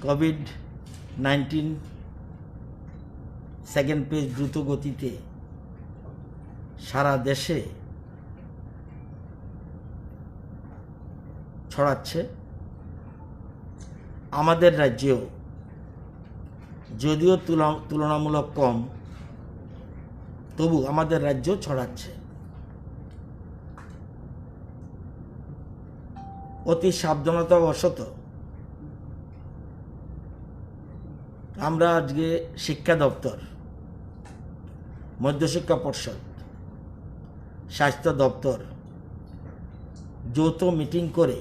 COVID-19 second page দ্রুত গতিতে সারা দেশে ছড়াচ্ছে। আমাদের রাজ্যেও যদিও তুলনামূলক কম, তবু আমাদের রাজ্যেও ছড়াচ্ছে। অতি সাবধানতাবশত আমরা আজকে শিক্ষা দপ্তর, মধ্যশিক্ষা পর্ষদ, স্বাস্থ্য দপ্তর যৌথ মিটিং করে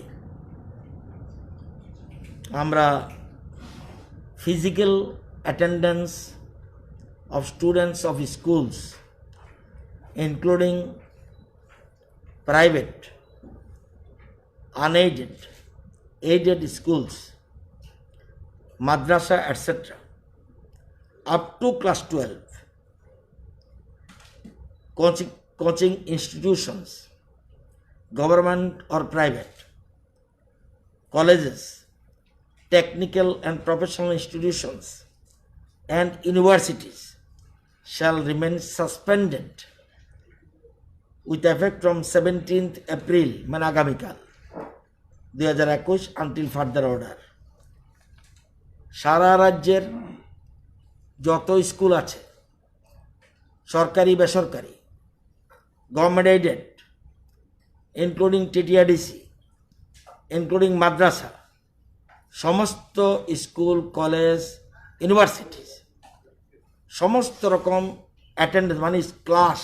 আমরা physical attendance of students of schools including private, unaided, aided schools, madrasa etc. up to class 12, coaching institutions, government or private, colleges, technical and professional institutions and universities shall remain suspended with effect from 17th April মানে আগামীকাল 2021 until further order। সারা রাজ্যের যত school আছে, সরকারি বেসরকারি, government aided, including টিটিআরডিসি, including মাদ্রাসা, সমস্ত school, college, universities সমস্ত রকম অ্যাটেন্ডেন্স মানে ক্লাস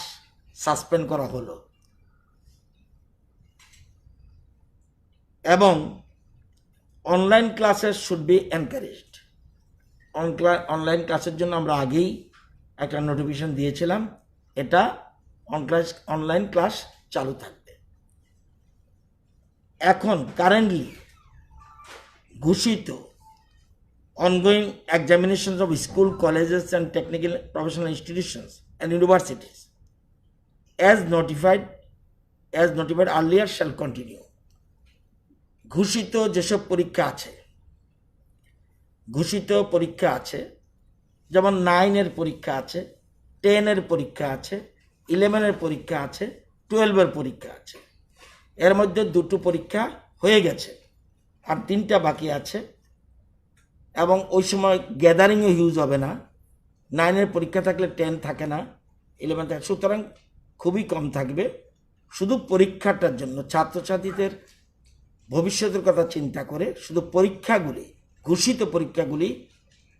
সাসপেন্ড করা হলো। এবং online classes should be encouraged. Online ক্লাসের জন্য আমরা আগেই একটা নোটিফিকেশন দিয়েছিলাম, এটা অনলাইন ক্লাস চালু থাকবে। এখন কারেন্টলি ঘোষিত ongoing examinations of school, colleges and technical professional institutions and universities as notified earlier shall continue। ঘোষিত যেসব পরীক্ষা আছে যেমন 9 এর পরীক্ষা আছে, 10 এর পরীক্ষা আছে, 11 এর পরীক্ষা আছে, 12 এর পরীক্ষা আছে। এর মধ্যে 2টো পরীক্ষা হয়ে গেছে আর 3টা বাকি আছে। এবং ওই সময় গ্যাদারিংও হিউজ হবে না। 9 পরীক্ষা থাকলে 10 থাকে না, 11 থাকে, সুতরাং খুবই কম থাকবে। শুধু পরীক্ষাটার জন্য ছাত্রছাত্রীদের ভবিষ্যতের কথা চিন্তা করে শুধু পরীক্ষাগুলি, ঘোষিত পরীক্ষাগুলি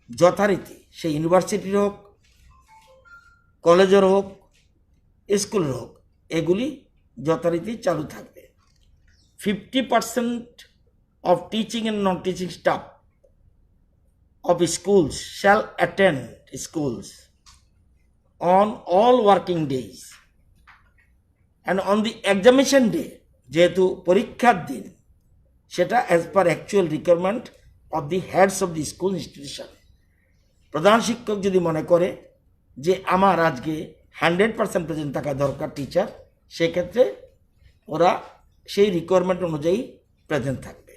যথারীতি সেই ইউনিভার্সিটির হোক, কলেজের হোক, স্কুলের হোক, এগুলি যথারীতি চালু থাকবে। 50% of teaching and non-teaching staff of schools shall attend schools on all working days and on the examination day, যেহেতু পরীক্ষার দিন, সেটা as per actual requirement of the heads of the school institution। প্রধান শিক্ষক যদি মনে করে যে আমার আজকে 100% প্রেজেন্ট থাকা দরকার টিচার, সেক্ষেত্রে ওরা সেই রিকোয়ারমেন্ট অনুযায়ী প্রেজেন্ট থাকবে।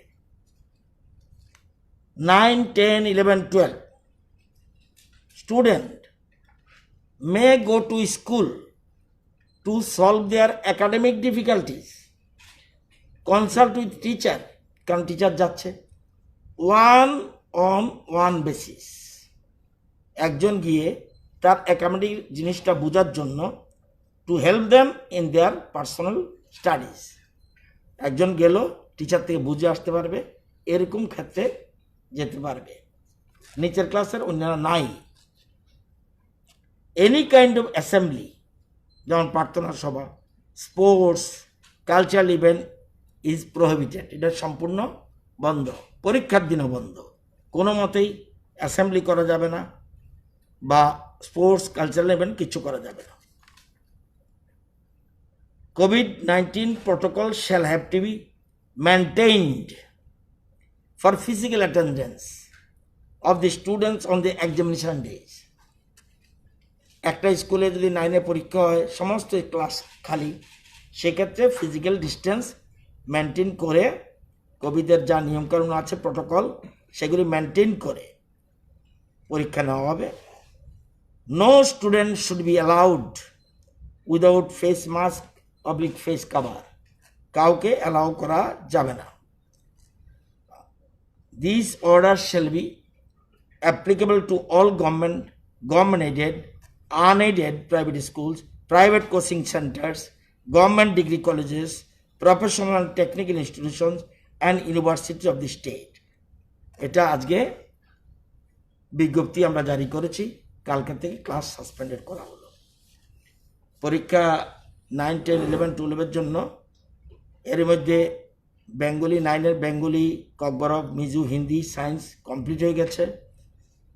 9, 10, 11, 12 student may go to school to solve their academic difficulties, consult with teacher, কারণ টিচার যাচ্ছে, 1-on-1 basis। একজন গিয়ে তার একাডেমিক জিনিসটা বোঝার জন্য to help them in their personal studies. একজন গেল, টিচার থেকে বুঝে আসতে পারবে, এরকম ক্ষেত্রে যেতে পারবে। নিচের ক্লাসের অন্যান্য নাই। এনি কাইন্ড অফ অ্যাসেম্বলি, যেমন প্রার্থনা সভা, sports, cultural event is prohibited, এটা সম্পূর্ণ বন্ধ। পরীক্ষার দিনও বন্ধ, কোনো মতেই অ্যাসেম্বলি করা যাবে না বা স্পোর্টস, কালচারাল ইভেন্ট কিছু করা যাবে না। COVID-19 protocol shall have to be maintained for physical attendance of the students on the examination days। একটা স্কুলে যদি 9 পরীক্ষা হয়, সমস্ত ক্লাস খালি, সেক্ষেত্রে ফিজিক্যাল ডিস্টেন্স মেনটেন করে কোভিডের যা নিয়মকানুন আছে, প্রোটোকল, সেগুলি মেনটেন করে পরীক্ষা নেওয়া হবে। No student should be allowed without face mask oblique face cover, কাউকে অ্যালাউ করা যাবে না। This order shall be applicable to all government aided, unaided private schools, private coaching centers, government degree colleges, professional and technical institutions and universities of the state. এটা আজকে বিজ্ঞপ্তি আমরা জারি করেছি, কালকে থেকে ক্লাস সাসপেন্ডেড করা হলো। পরীক্ষা 9, 10, 11, 12-এর জন্য এর মধ্যে বেঙ্গলি 9-এর বেঙ্গলি ককবরক মিজু হিন্দি সায়েন্স কমপ্লিট হয়ে গেছে।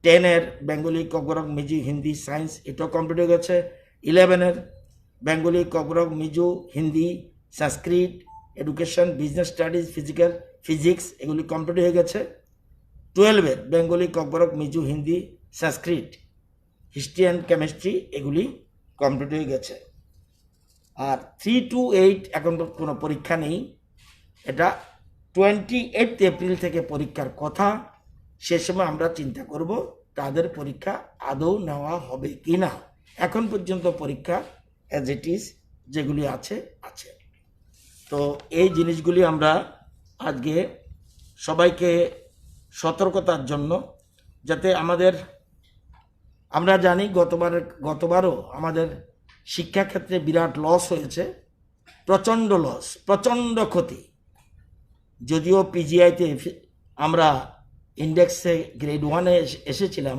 10-এর বেঙ্গলি ককবরক মিজু হিন্দি সায়েন্স এটাও কমপ্লিট হয়ে গেছে। 11-এর Bengali Kokborok Mizo Hindi Sanskrit education business studies physics এগুলি কমপ্লিট হয়ে গেছে। 12-এর Bengali Kokborok Mizo Hindi Sanskrit history and chemistry এগুলি কমপ্লিট হয়ে গেছে। আর 3 to 8 এখন তো কোনো পরীক্ষা নেই, এটা 28 এপ্রিল থেকে পরীক্ষার কথা। সে সময় আমরা চিন্তা করব তাদের পরীক্ষা আদৌ নেওয়া হবে কি না। এখন পর্যন্ত পরীক্ষা অ্যাজ ইট ইজ যেগুলি আছে। তো এই জিনিসগুলি আমরা আজকে সবাইকে সতর্কতার জন্য, যাতে আমরা জানি গতবারও আমাদের শিক্ষাক্ষেত্রে বিরাট লস হয়েছে, প্রচণ্ড লস, প্রচণ্ড ক্ষতি। যদিও পিজিআইতে আমরা ইন্ডেক্সে গ্রেড 1-এ এসেছিলাম,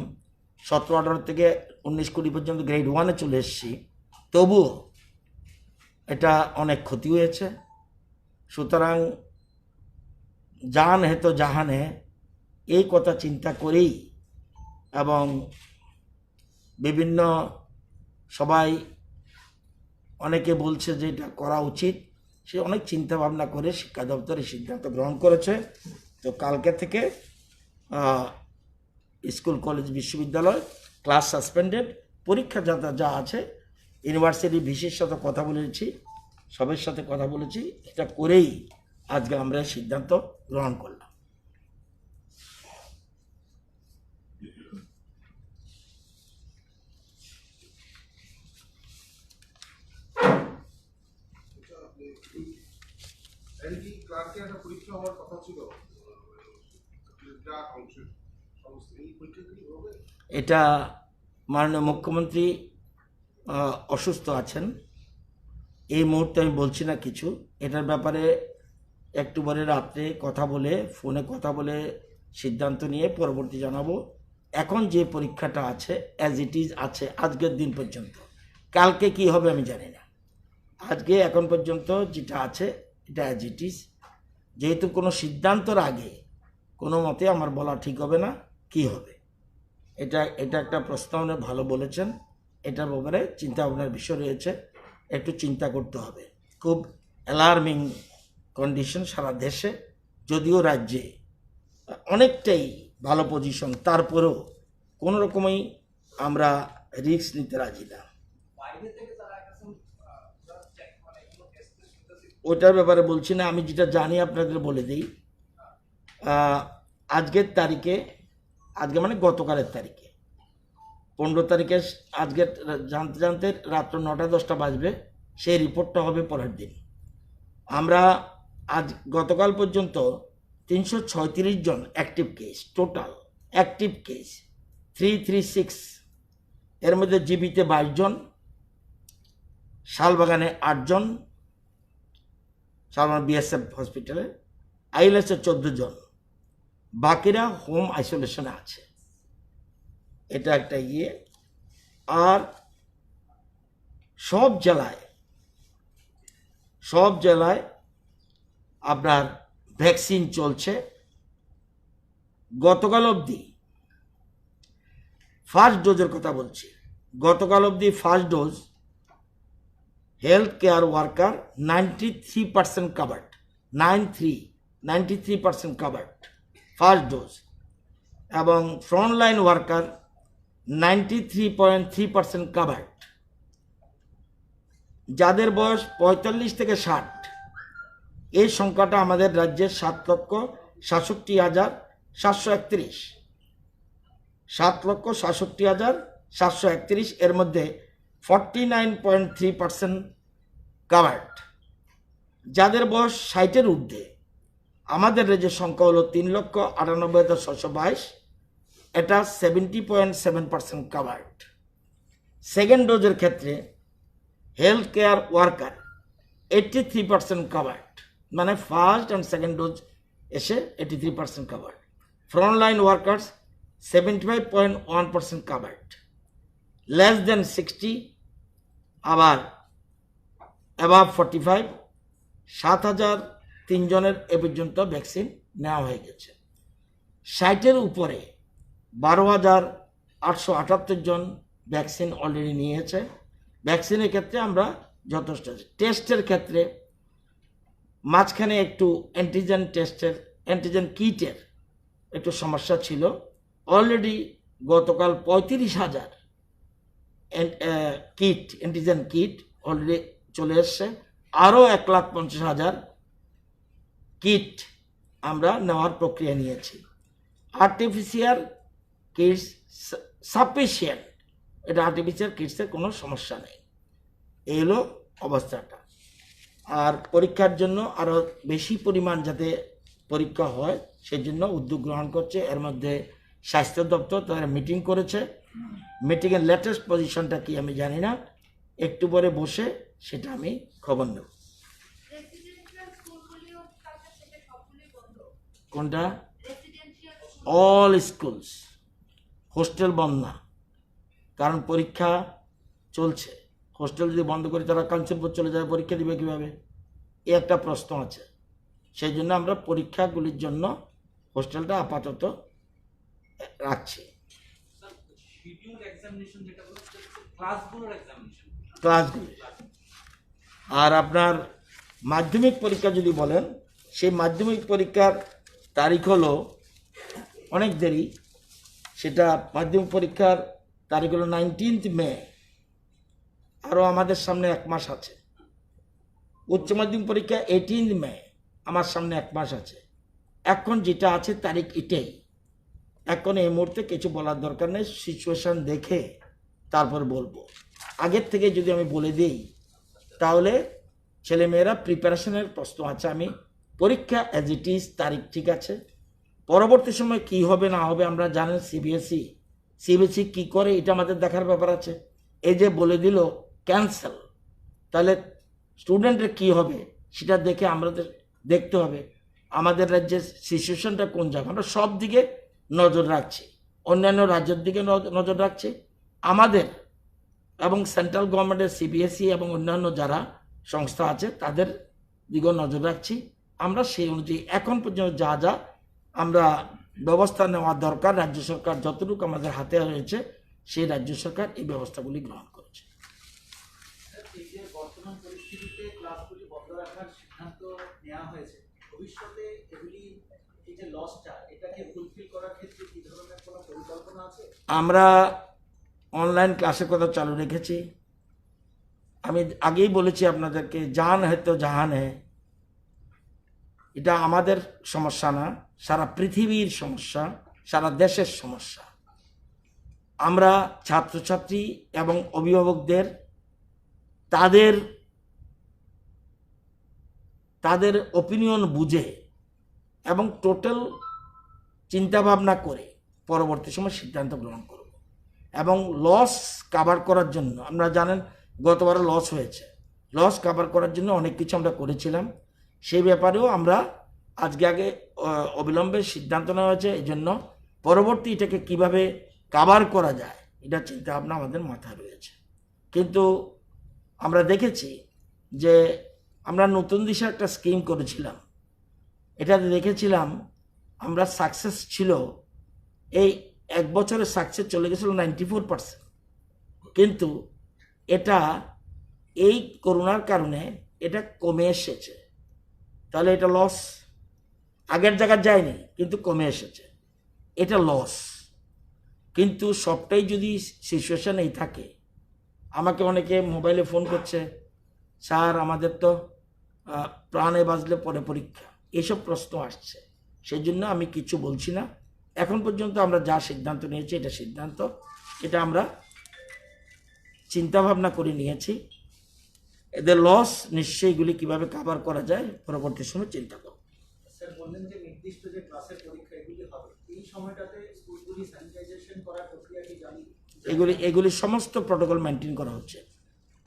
17-18 থেকে 19-20 পর্যন্ত গ্রেড 1-এ চলে এসেছি, তবুও এটা অনেক ক্ষতি হয়েছে। সুতরাং জান হে তো জাহান হে, এই কথা চিন্তা করেই এবং বিভিন্ন সবাই অনেকে বলছে যে এটা করা উচিত, সে অনেক চিন্তা ভাবনা করে শিক্ষা দপ্তরের সিদ্ধান্ত গ্রহণ করেছে। তো কালকে থেকে স্কুল কলেজ বিশ্ববিদ্যালয় ক্লাস সাসপেন্ডেড, পরীক্ষা যা আছে ইউনিভার্সিটি ভিসির সাথে কথা বলেছি, সবের সাথে কথা বলেছি, এটা করেই আজকে আমরা সিদ্ধান্ত গ্রহণ করলাম। এটা মাননীয় মুখ্যমন্ত্রী অসুস্থ আছেন, এই মুহূর্তে আমি বলছি না কিছু। এটার ব্যাপারে একটু পরে রাত্রে কথা বলে, ফোনে কথা বলে সিদ্ধান্ত নিয়ে পরবর্তী জানাবো। এখন যে পরীক্ষাটা আছে অ্যাজ ইট ইজ আছে আজকের দিন পর্যন্ত, কালকে কি হবে আমি জানি না। আজকে এখন পর্যন্ত যেটা আছে এটা অ্যাজ ইট ইজ। যেহেতু কোনো সিদ্ধান্তর আগে কোনো মতে আমার বলা ঠিক হবে না কি হবে। এটা একটা প্রস্তাবনা ভালো বলেছেন, এটার ব্যাপারে চিন্তা ভাবনার বিষয় রয়েছে, একটু চিন্তা করতে হবে। খুব অ্যালার্মিং কন্ডিশন সারা দেশে, যদিও রাজ্যে অনেকটাই ভালো পজিশন, তারপরেও কোনো রকমই আমরা রিস্ক নিতে রাজি না। ওটার ব্যাপারে বলছি না, আমি যেটা জানি আপনাদের বলে দিই। আজকের তারিখে, আজকে মানে গতকালের তারিখে 15 তারিখে, আজকে জানতে রাত্র 9টা-10টা বাজবে, সেই রিপোর্টটা হবে পরের দিন। আমরা গতকাল পর্যন্ত 336 জন active case, total active case 336। এর মধ্যে জিবিতে 22 জন, শালবাগানে 8 জন, শালবাগান বিএসএফ হসপিটালে, আইএলএসে 14 জন, বাকিরা হোম আইসোলেশনে আছে। এটা একটা ইয়ে। আর সব জেলায় আপনার ভ্যাকসিন চলছে। গতকাল অবধি ফার্স্ট ডোজের কথা বলছি, গতকাল অবধি first dose health care worker 93% covered, 93% covered first dose, এবং ফ্রন্টলাইন ওয়ার্কার 93.3% কাভার্ড। যাদের বয়স 45 থেকে 60, এই সংখ্যাটা আমাদের রাজ্যের 7,67,000 731, 7,67,731, এর মধ্যে 49.3% কাভার্ড। যাদের বয়স 60-এর ঊর্ধ্বে আমাদের রেঞ্জের সংখ্যা হলো 3,98,622, এটা 70.7% কাভার্ড। সেকেন্ড ডোজের ক্ষেত্রে হেলথ কেয়ার ওয়ার্কার 83% কাভার্ড, মানে ফার্স্ট অ্যান্ড সেকেন্ড ডোজ এসে 83% covered. Frontline workers 75.1% covered. Less than 60 আবার অ্যাবাভ 45 7,003 জনের এ পর্যন্ত ভ্যাকসিন নেওয়া হয়ে গেছে। 60-এর উপরে 12,878 জন ভ্যাকসিন অলরেডি নিয়েছে। ভ্যাকসিনের ক্ষেত্রে আমরা যথেষ্ট আছি। টেস্টের ক্ষেত্রে মাঝখানে একটু অ্যান্টিজেন কিটের একটু সমস্যা ছিল। অলরেডি গতকাল 35,000 অ্যান্টিজেন কিট অলরেডি চলে এসছে। আরও 1,50,000 কিট আমরা নেওয়ার প্রক্রিয়া নিয়েছি। আর্টিফিশিয়াল কিটস সাফিসিয়েন্ট, এটা আর্টিফিশিয়াল কিটসের কোনো সমস্যা নেই। এই হলো অবস্থাটা। আর পরীক্ষার জন্য আরও বেশি পরিমাণ যাতে পরীক্ষা হয় সেই জন্য উদ্যোগ গ্রহণ করছে। এর মধ্যে স্বাস্থ্য দপ্তর তারা মিটিং করেছে। মিটিংয়ের লেটেস্ট পজিশনটা কি আমি জানি না, একটু পরে বসে সেটা আমি খবর নেব। কোনটা? অল স্কুলস, হোস্টেল বন্ধ না, কারণ পরীক্ষা চলছে। হোস্টেল যদি বন্ধ করে তারা কাঞ্চনপুর চলে যাবে, পরীক্ষা দিবে কীভাবে? এ একটা প্রশ্ন আছে। সেই জন্য আমরা পরীক্ষাগুলির জন্য হোস্টেলটা আপাতত রাখছি। ক্লাসগুলি আর আপনার মাধ্যমিক পরীক্ষা যদি বলেন, সেই মাধ্যমিক পরীক্ষার তারিখ হলো অনেক দেরি। সেটা মাধ্যমিক পরীক্ষার তারিখ হলো 19 মে। আরও আমাদের সামনে 1 মাস আছে। উচ্চ মাধ্যমিক পরীক্ষা 18 মে, আমার সামনে 1 মাস আছে। এখন যেটা আছে তারিখ এটাই। এখন এই মুহূর্তে কিছু বলার দরকার নেই, সিচুয়েশান দেখে তারপর বলবো। আগের থেকে যদি আমি বলে দিই তাহলে ছেলেমেয়েরা প্রিপারেশনের প্রশ্ন আছে। আমি পরীক্ষা অ্যাজ ইট ইজ, তারিখ ঠিক আছে। পরবর্তী সময় কি হবে না হবে আমরা জানেন। সিবিএসই কি করে এটা আমাদের দেখার ব্যাপার আছে। এই যে বলে দিল ক্যান্সেল, তাহলে স্টুডেন্টের কি হবে সেটা দেখে আমাদের দেখতে হবে আমাদের রাজ্যের সিচুয়েশনটা কোন জায়গায়। আমরা সব দিকে নজর রাখছি, অন্যান্য রাজ্যের দিকে নজর রাখছি, আমাদের এবং সেন্ট্রাল গভর্নমেন্টের সিবিএসই এবং অন্যান্য যারা সংস্থা আছে তাদের দিকেও নজর রাখছি। আমরা সেই অনুযায়ী এখন পর্যন্ত যা যা আমরা ব্যবস্থা নেওয়া দরকার, রাজ্য সরকার যতটুকু আমাদের হাতে রয়েছে সেই রাজ্য সরকার এই ব্যবস্থাগুলি গ্রহণ করেছে। বর্তমান পরিস্থিতিতে ক্লাসগুলি বন্ধ রাখার সিদ্ধান্ত নেওয়া হয়েছে। ভবিষ্যতে এগুলি এই যে লসটা, এটাকে ফুলফিল করার ক্ষেত্রে কি ধরনের কোনো পরিকল্পনা আছে? আমরা অনলাইন ক্লাসের কথা চালু রেখেছি। আমি আগেই বলেছি আপনাদেরকে, জান হে তো জাহান হে। এটা আমাদের সমস্যা না, সারা পৃথিবীর সমস্যা, সারা দেশের সমস্যা। আমরা ছাত্রছাত্রী এবং অভিভাবকদের তাদের ওপিনিয়ন বুঝে এবং টোটাল চিন্তাভাবনা করে পরবর্তী সময় সিদ্ধান্ত গ্রহণ করব। এবং লস কাভার করার জন্য, আমরা জানেন গতবার লস হয়েছে, লস কাভার করার জন্য অনেক কিছু আমরা করেছিলাম। সেই ব্যাপারেও আমরা আগে অবিলম্বে সিদ্ধান্ত নেওয়া হয়েছে। এই জন্য পরবর্তী এটাকে কীভাবে কাভার করা যায় এটা চিন্তাভাবনা আমাদের মাথায় রয়েছে। কিন্তু আমরা দেখেছি যে আমরা নতুন দিশে একটা স্কিম করেছিলাম, এটাতে দেখেছিলাম আমরা সাকসেস ছিল, এই 1 বছরের সাকসেস চলে গেছিল 94%। কিন্তু এটা এই করোনার কারণে এটা কমে এসেছে। তাহলে এটা লস, আগের জায়গায় যায়নি কিন্তু কমে এসেছে, এটা লস। কিন্তু সবটাই যদি সিচুয়েশান এই থাকে, আমাকে অনেকে মোবাইলে ফোন করছে, স্যার আমাদের তো প্রাণে বাঁচলে পরে পরীক্ষা, এইসব প্রশ্ন আসছে। সেই জন্য আমি কিছু বলছি না, এখন পর্যন্ত আমরা যা সিদ্ধান্ত নিয়েছি এটা আমরা চিন্তা ভাবনা করে নিয়েছি। এদের লস নিশ্চয়ই এগুলি কিভাবে কাভার করা যায় পরবর্তী সময় চিন্তা করব। স্যার বললেন যে নির্দিষ্ট যে ক্লাসের পরীক্ষা এগুলি হবে, এই সময়টাতে স্কুলগুলি স্যানিটাইজেশন করার প্রক্রিয়া কি জানি? এগুলি সমস্ত প্রটোকল মেনটেন করা হচ্ছে।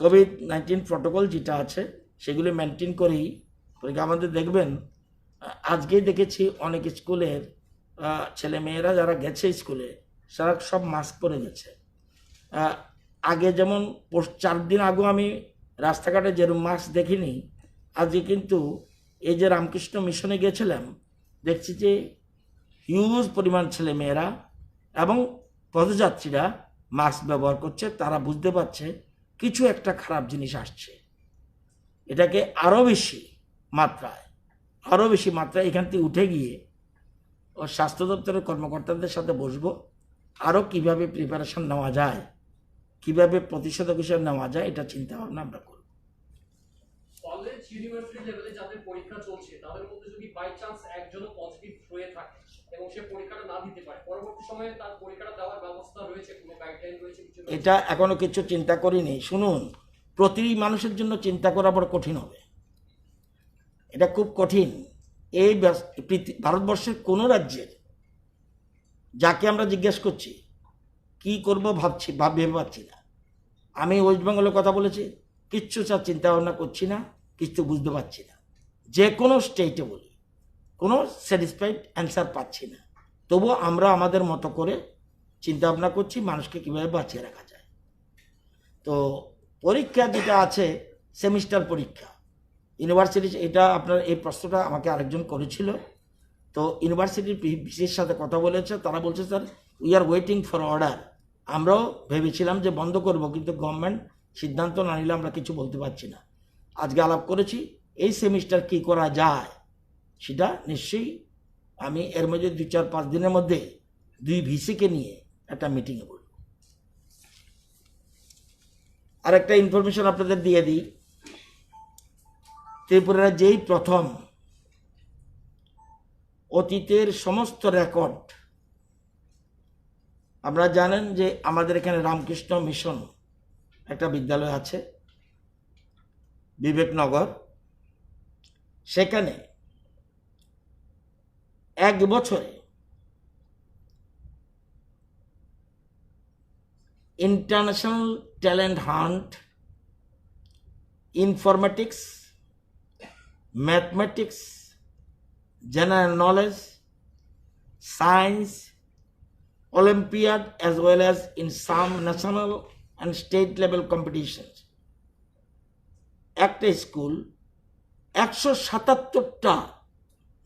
কোভিড-19 প্রটোকল যেটা আছে সেগুলি মেনটেন করেই পরীক্ষা। আমাদের দেখবেন আজকেই দেখেছি অনেক স্কুলের ছেলে মেয়েরা যারা গেছে স্কুলে তারা সব মাস্ক পরে গেছে। আগে যেমন 4 দিন আগেও আমি রাস্তাঘাটে যেরকম মাস্ক দেখিনি, আজকে কিন্তু এই যে রামকৃষ্ণ মিশনে গেছিলাম দেখছি যে হিউজ পরিমাণ ছেলে মেয়েরা এবং পদযাত্রীরা মাস্ক ব্যবহার করছে। তারা বুঝতে পারছে কিছু একটা খারাপ জিনিস আসছে। এটাকে আরও বেশি মাত্রায় এখান থেকে উঠে গিয়ে ও স্বাস্থ্য দপ্তরের কর্মকর্তাদের সাথে বসবো, আরও কিভাবে প্রিপারেশন নেওয়া যায়, কিভাবে প্রতিষেধক হিসেবে নেওয়া যায়, এটা চিন্তা ভাবনা আমরা করব। কলেজ ইউনিভার্সিটি লেভেলে যাদের পরীক্ষা চলছে তাদের মধ্যে যদি বাই চান্স একজনও পজিটিভ হয়ে থাকে এবং সে পরীক্ষাটা না দিতে পারে, পরবর্তী সময়ে তার পরীক্ষাটা দেওয়ার ব্যবস্থা রয়েছে, কোনো গাইডলাইন রয়েছে কিছু? এটা এখনো কিছু চিন্তা করিনি। শুনুন, প্রতিটি মানুষের জন্য চিন্তা করা বড় কঠিন হবে। এটা খুব কঠিন। এই ভারতবর্ষের কোনো রাজ্যের যাকে আমরা জিজ্ঞেস করছি কি করব ভেবে পাচ্ছি না। আমি ওয়েস্ট বেঙ্গলের কথা বলেছি, কিচ্ছু স্যার চিন্তা ভাবনা করছি না, কিচ্ছু বুঝতে পারছি না। যে কোনো স্টেটে বলি কোনো স্যাটিসফাইড অ্যান্সার পাচ্ছি না। তবু আমরা আমাদের মতো করে চিন্তা ভাবনা করছি মানুষকে কীভাবে বাঁচিয়ে রাখা যায়। তো পরীক্ষা যেটা আছে সেমিস্টার পরীক্ষা ইউনিভার্সিটি, এটা আপনার এই প্রশ্নটা আমাকে আরেকজন করেছিল। তো ইউনিভার্সিটির ভিসির সাথে কথা বলেছে, তারা বলছে sir we are waiting for order. আমরাও ভেবেছিলাম যে বন্ধ করব, কিন্তু গভর্নমেন্ট সিদ্ধান্ত না নিলে আমরা কিছু বলতে পারছি না। আজকে আলাপ করেছি এই সেমিস্টার কি করা যায় সেটা নিশ্চয়ই আমি এর মধ্যে 2-4-5 দিনের মধ্যে 2 ভিসিকে নিয়ে একটা মিটিংয়ে বলব। আর একটা ইনফরমেশন আপনাদের দিয়ে দিই, ত্রিপুরা যেই প্রথম অতীতের সমস্ত রেকর্ড, আপনারা জানেন যে আমাদের এখানে রামকৃষ্ণ মিশন একটা বিদ্যালয় আছে বিবেকনগর, সেখানে 1 বছরে international talent hunt, informatics, mathematics, general knowledge, science, Olympiad, as well as in some national and state level competitions. একটা স্কুল 177টা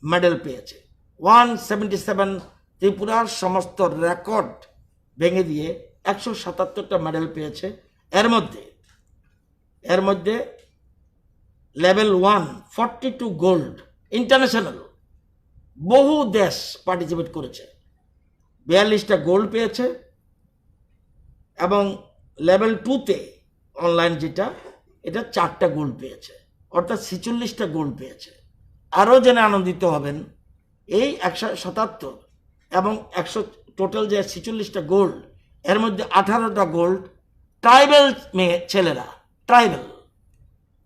মেডেল পেয়েছে, 177। ত্রিপুরার সমস্ত রেকর্ড ভেঙে দিয়ে 177টা মেডেল পেয়েছে। এর মধ্যে লেভেল 1 42 গোল্ড, ইন্টারন্যাশনাল বহু দেশ পার্টিসিপেট করেছে, 42টা গোল্ড পেয়েছে। এবং লেভেল 2তে অনলাইন যেটা, এটা 4টা গোল্ড পেয়েছে, অর্থাৎ 46টা গোল্ড পেয়েছে। আরও জেনে আনন্দিত হবেন এই 177 এবং 100 টোটাল যে 46টা গোল্ড, এর মধ্যে 18টা গোল্ড ট্রাইবেল ছেলেরা, ট্রাইবেল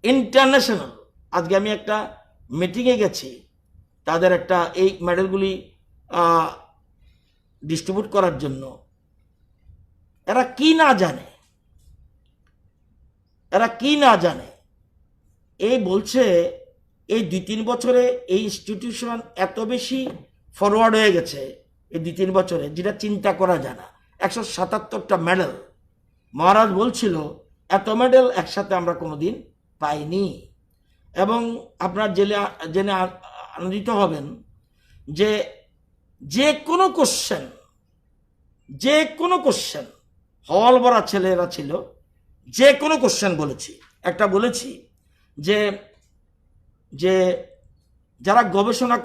ইন্টারন্যাশনাল। আজকে আমি একটা মিটিংয়ে গেছি, তাদের একটা এই মেডেলগুলি ডিস্ট্রিবিউট করার জন্য। এরা কি না জানে, এই বলছে এই 2-3 বছরে এই ইনস্টিটিউশন এত বেশি ফরওয়ার্ড হয়ে গেছে এই 2-3 বছরে, যেটা চিন্তা করা যায় না। 177টা মেডেল, মহারাজ বলছিল এত মেডেল একসাথে আমরা কোনোদিন পাইনি। এবং আপনার জেনে আনন্দিত হবেন যে কোনো কোশ্চেন হল ভরা ছেলেরা ছিল, যে কোনো কোশ্চেন বলেছি। একটা বলেছি যে যারা গবেষণা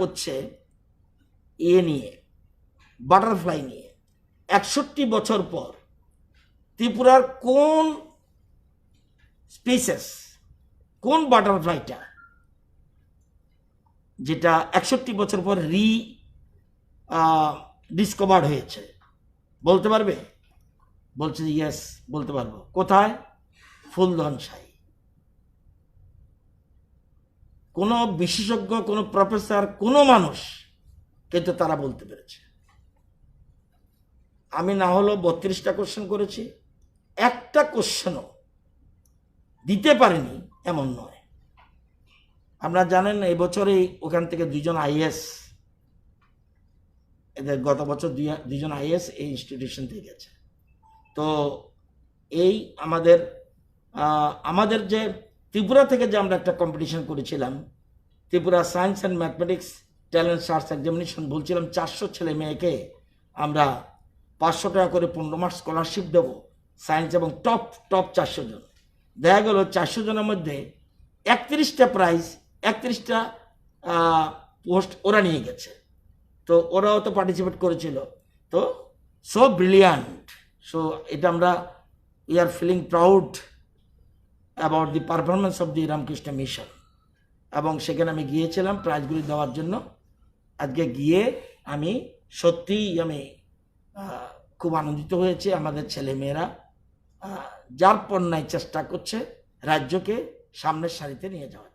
করছে নিয়ে, বাটারফ্লাই নিয়ে, 61 বছর পর ত্রিপুরার কোন স্পিসিস, কোন বাটারফ্লাইটা যেটা 61 বছর পর ডিসকভার্ড হয়েছে, বলতে পারবে? বলছে যে ইয়েস, বলতে পারবো। কোথায়? ফুলধন শাহী। কোনো বিশেষজ্ঞ, কোনো প্রফেসর, কোনো মানুষ, কিন্তু তারা বলতে পেরেছে। আমি না হলেও 32টা কোশ্চেন করেছি, একটা কোশ্চেনও দিতে পারিনি এমন নয়। আপনারা জানেন এই বছরেই ওখান থেকে 2জন আইএস, এদের গত বছর 2জন আইএস এই ইনস্টিটিউশন থেকে গেছে। তো এই আমাদের যে ত্রিপুরা থেকে যে আমরা একটা কম্পিটিশন করেছিলাম, Tripura science and mathematics talent search examination, বলছিলাম 400 ছেলে মেয়েকে আমরা 500 টাকা করে 15 মাস স্কলারশিপ দেবো সায়েন্স, এবং টপ 400 জন। দেখা গেল 400 জনের মধ্যে 31টা প্রাইজ, 31টা পোস্ট ওরা নিয়ে গেছে। তো ওরাও তো পার্টিসিপেট করেছিল। তো সো ব্রিলিয়ান্ট। সো এটা আমরা we are feeling proud about the performance of the Ramakrishna Mission. এবং সেখানে আমি গিয়েছিলাম প্রাইজগুলি দেওয়ার জন্য। আজকে গিয়ে আমি সত্যিই খুব আনন্দিত হয়েছে। আমাদের ছেলেমেয়েরা যার পণ্যায় চেষ্টা করছে রাজ্যকে সামনের সারিতে নিয়ে যাওয়ার।